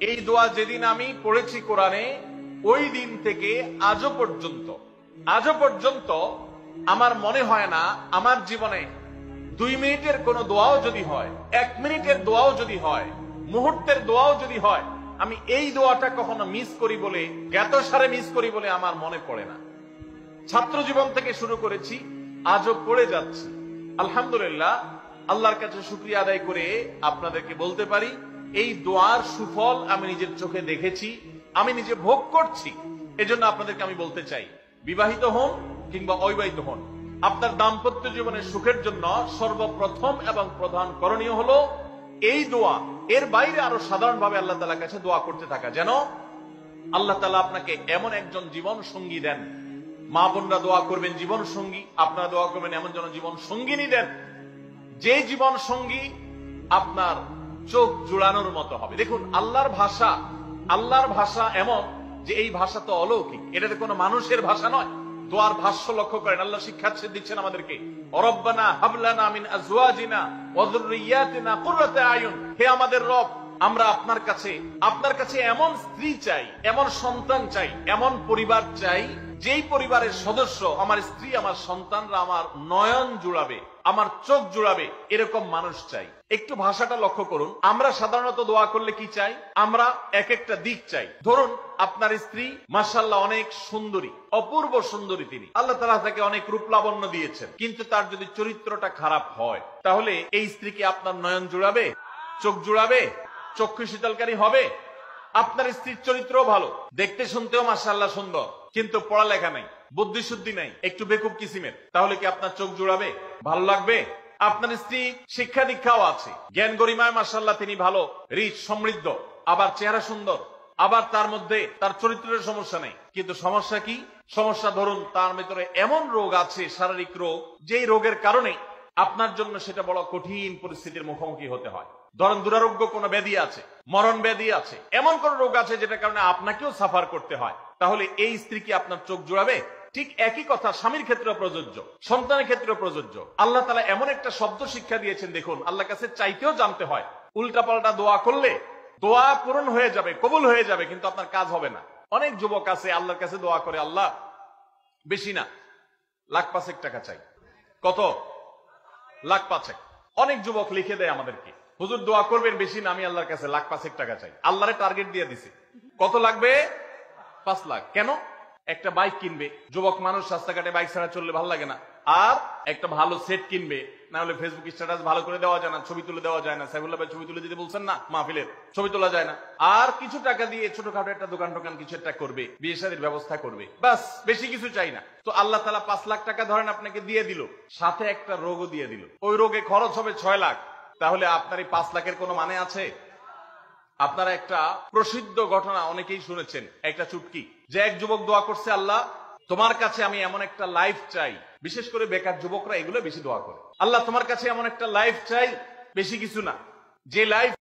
এই দোয়া যেদিন আমি পড়েছি কোরআনে, ওই দিন থেকে আজও পর্যন্ত আমার মনে হয় না আমার জীবনে 2 মিনিটের কোন দোয়াও যদি হয়, 1 মিনিটের দোয়াও যদি হয়, মুহূর্তের দোয়াও যদি হয়, আমি এই দোয়াটা কখনো মিস করি বলে, জ্ঞাতসারে মিস করি বলে আমার মনে পড়ে না। ছাত্র জীবন থেকে শুরু করেছি, আজও পড়ে যাচ্ছি। আলহামদুলিল্লাহ, আল্লাহর কাছে শুকরিয়া আদায় করে আপনাদেরকে বলতে পারি, এই দোয়ার সুফল আমি নিজের চোখে দেখেছি, আমি নিজে ভোগ করছি। এজন্য আপনাদেরকে আমি বলতে চাই, বিবাহিত হন কিংবা অবিবাহিত হন, আপনার দাম্পত্য জীবনের সুখের জন্য সর্বপ্রথম এবং প্রধান করণীয় হলো এই দোয়া। এর বাইরে আরো সাধারণভাবে আল্লাহ তাআলার কাছে দোয়া করতে থাকা, যেন আল্লাহ তাআলা আপনাকে এমন একজন জীবন সঙ্গী দেন। মা বোনরা দোয়া করবেন জীবন সঙ্গী, আপনারা দোয়া করবেন এমন যেন জীবন সঙ্গিনী দেন, যে জীবন সঙ্গী আপনার চোখ জুড়ানোর মতো হবে। দেখুন, আল্লাহর ভাষা এমন যে এই ভাষা তো অলৌকিক, এটা কোনো মানুষের ভাষা নয়। দোয়ার ভাষ্য লক্ষ্য করেন, আল্লাহ শিক্ষা দিচ্ছেন আমাদেরকে, রব্বানা হাবলানা মিন আজওয়াজিনা ওয়া যুররিয়াতিনা কুররাতা আয়ুন। হে আমাদের রব, আমরা আপনার কাছে এমন স্ত্রী চাই, এমন সন্তান চাই, এমন পরিবার চাই, যেই পরিবারের সদস্য, আমার স্ত্রী, আমার সন্তানরা আমার নয়ন জুড়াবে, আমার চোখ জুড়াবে, এরকম মানুষ চাই। একটু ভাষাটা লক্ষ্য করুন। আমরা সাধারণত দোয়া করলে কি চাই? আমরা এক একটা দিক চাই। ধরুন, আপনার স্ত্রী মাশাআল্লাহ অনেক সুন্দরী, অপূর্ব সুন্দরী, তিনি আল্লাহ তাআলা তাকে অনেক রূপ লাবণ্য দিয়েছেন, কিন্তু তার যদি চরিত্রটা খারাপ হয়, তাহলে এই স্ত্রীকে আপনার নয়ন জুড়াবে, চোখ জুড়াবে, চক্ষু শীতলকারী হবে? আপনার স্ত্রীর চরিত্র ভালো, দেখতে শুনতেও মাশাআল্লাহ সুন্দর, কিন্তু পড়ালেখা নাই, বুদ্ধি শুদ্ধি নাই, একটু বেকুব কিসিমের, তাহলে কি আপনার চোখ জুড়াবে? ভালো লাগবে? আপনার স্ত্রী শিক্ষা দীক্ষাও আছে, জ্ঞান গরিমায় মাশাআল্লাহ তিনি ভালো, রিচ, সমৃদ্ধ, আবার চেহারা সুন্দর, আবার তার মধ্যে তার চরিত্রের সমস্যা নেই, কিন্তু সমস্যা কি? সমস্যা ধরুন তার ভিতরে এমন রোগ আছে, শারীরিক রোগ, যেই রোগের কারণে আপনার জন্য সেটা বড় কঠিন পরিস্থিতির মুখোমুখি হতে হয়। ধরেন দুরারোগ্য কোন ব্যাধি আছে, মরণ ব্যাধি আছে, এমন কোন রোগ আছে যেটার কারণে আপনাকেও সাফার করতে হয়, তাহলে এই স্ত্রী কি আপনার চোখ জুড়াবে? ঠিক একই কথা স্বামীর ক্ষেত্রে প্রযোজ্য, সন্তানের ক্ষেত্রে প্রযোজ্য। আল্লাহ তাআলা এমন একটা শব্দ শিক্ষা দিয়েছেন, দেখুন, আল্লাহর কাছে চাইতেও জানতে হয়। উল্টাপাল্টা দোয়া করলে দোয়া পূরণ হয়ে যাবে, কবুল হয়ে যাবে, কিন্তু আপনার কাজ হবে না। অনেক যুবক আছে আল্লাহর কাছে দোয়া করে, আল্লাহ বেশি না, 1,05,000 টাকা চাই। কত? 1,05,000। অনেক যুবক লিখে দেয় আমাদেরকে, হুজুর দোয়া করবেন বেশি না, আমি আল্লাহর কাছে 1,05,000 টাকা চাই। আল্লাহরে টার্গেট দিয়ে দিছে, কত লাগবে? 5 লাখ। কেন? একটা বাইক কিনবে, যুবক মানুষ, রাস্তাঘাটে বাইক ছাড়া চললে ভালো লাগে না, আর একটা ভালো সেট কিনবে, না হলে ফেসবুক স্ট্যাটাস ভালো করে দেওয়া যায় না, ছবি তুলে দেওয়া যায় না, সাইফুল্লাহ ভাই ছবি তুলে দিতে বলছেন না, মাহফিলের ছবি তোলা যায় না, আর কিছু টাকা দিয়ে ছোটখাটো একটা দোকান টোকান কিছু একটা করবে, বিয়ে শাদীর ব্যবস্থা করবে, বাস, বেশি কিছু চাই না। তো আল্লাহ তাআলা 5 লাখ টাকা ধরেন আপনাকে দিয়ে দিল, সাথে একটা রোগও দিয়ে দিল, ওই রোগে খরচ হবে 6 লাখ, তাহলে আপনার এই 5 লাখের কোনো মানে আছে? আপনারা একটা প্রসিদ্ধ ঘটনা অনেকেই শুনেছেন, একটা চুটকি, যে এক যুবক দোয়া করছে, আল্লাহ তোমার কাছে আমি এমন একটা লাইফ চাই, বিশেষ করে বেকার যুবকরা এগুলো বেশি দোয়া করে, আল্লাহ তোমার কাছে এমন একটা লাইফ চাই, বেশি কিছু না, যে লাইফ